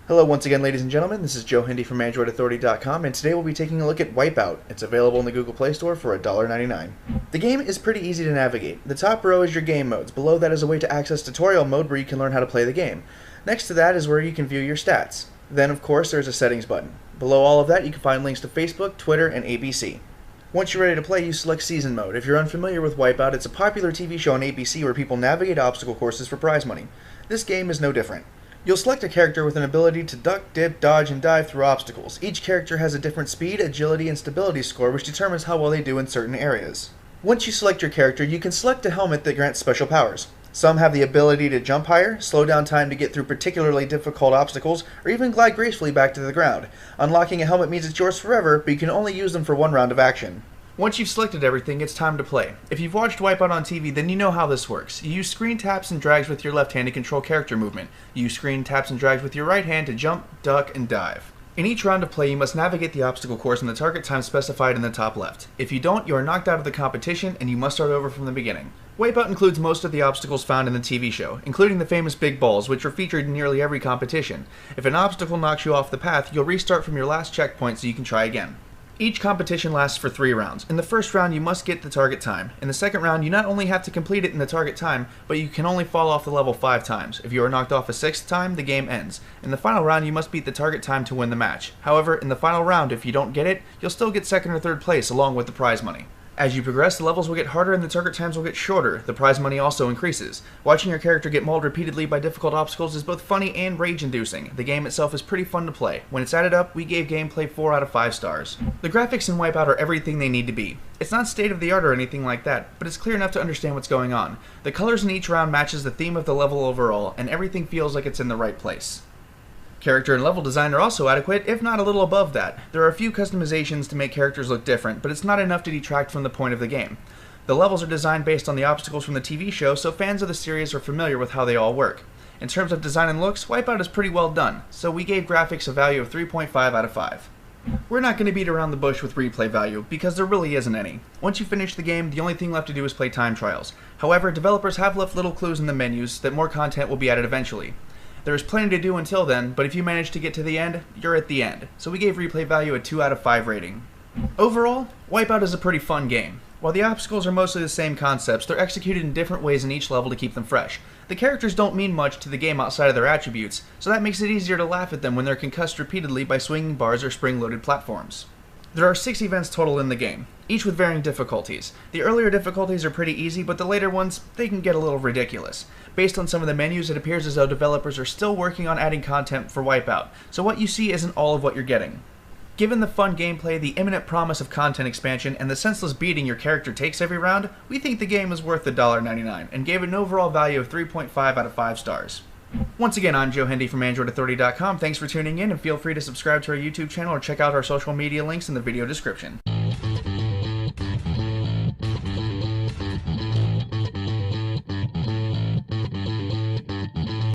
Hello once again, ladies and gentlemen. This is Joe Hindi from AndroidAuthority.com, and today we'll be taking a look at Wipeout. It's available in the Google Play Store for $1.99. The game is pretty easy to navigate. The top row is your game modes. Below that is a way to access tutorial mode where you can learn how to play the game. Next to that is where you can view your stats. Then, of course, there's a settings button. Below all of that, you can find links to Facebook, Twitter, and ABC. Once you're ready to play, you select Season Mode. If you're unfamiliar with Wipeout, it's a popular TV show on ABC where people navigate obstacle courses for prize money. This game is no different. You'll select a character with an ability to duck, dip, dodge, and dive through obstacles. Each character has a different speed, agility, and stability score which determines how well they do in certain areas. Once you select your character, you can select a helmet that grants special powers. Some have the ability to jump higher, slow down time to get through particularly difficult obstacles, or even glide gracefully back to the ground. Unlocking a helmet means it's yours forever, but you can only use them for one round of action. Once you've selected everything, it's time to play. If you've watched Wipeout on TV, then you know how this works. You use screen taps and drags with your left hand to control character movement. You use screen taps and drags with your right hand to jump, duck, and dive. In each round of play, you must navigate the obstacle course in the target time specified in the top left. If you don't, you are knocked out of the competition, and you must start over from the beginning. Wipeout includes most of the obstacles found in the TV show, including the famous big balls, which are featured in nearly every competition. If an obstacle knocks you off the path, you'll restart from your last checkpoint so you can try again. Each competition lasts for 3 rounds. In the first round, you must get the target time. In the second round, you not only have to complete it in the target time, but you can only fall off the level 5 times. If you are knocked off a 6th time, the game ends. In the final round, you must beat the target time to win the match. However, in the final round, if you don't get it, you'll still get 2nd or 3rd place along with the prize money. As you progress, the levels will get harder and the target times will get shorter. The prize money also increases. Watching your character get mauled repeatedly by difficult obstacles is both funny and rage-inducing. The game itself is pretty fun to play. When it's added up, we gave gameplay 4 out of 5 stars. The graphics in Wipeout are everything they need to be. It's not state-of-the-art or anything like that, but it's clear enough to understand what's going on. The colors in each round matches the theme of the level overall, and everything feels like it's in the right place. Character and level design are also adequate, if not a little above that. There are a few customizations to make characters look different, but it's not enough to detract from the point of the game. The levels are designed based on the obstacles from the TV show, so fans of the series are familiar with how they all work. In terms of design and looks, Wipeout is pretty well done, so we gave graphics a value of 3.5 out of 5. We're not going to beat around the bush with replay value, because there really isn't any. Once you finish the game, the only thing left to do is play time trials. However, developers have left little clues in the menus that more content will be added eventually. There is plenty to do until then, but if you manage to get to the end, you're at the end. So we gave replay value a 2 out of 5 rating. Overall, Wipeout is a pretty fun game. While the obstacles are mostly the same concepts, they're executed in different ways in each level to keep them fresh. The characters don't mean much to the game outside of their attributes, so that makes it easier to laugh at them when they're concussed repeatedly by swinging bars or spring-loaded platforms. There are 6 events total in the game, each with varying difficulties. The earlier difficulties are pretty easy, but the later ones, they can get a little ridiculous. Based on some of the menus, it appears as though developers are still working on adding content for Wipeout, so what you see isn't all of what you're getting. Given the fun gameplay, the imminent promise of content expansion, and the senseless beating your character takes every round, we think the game is worth $1.99, and gave it an overall value of 3.5 out of 5 stars. Once again, I'm Joe Hindi from AndroidAuthority.com. Thanks for tuning in, and feel free to subscribe to our YouTube channel or check out our social media links in the video description.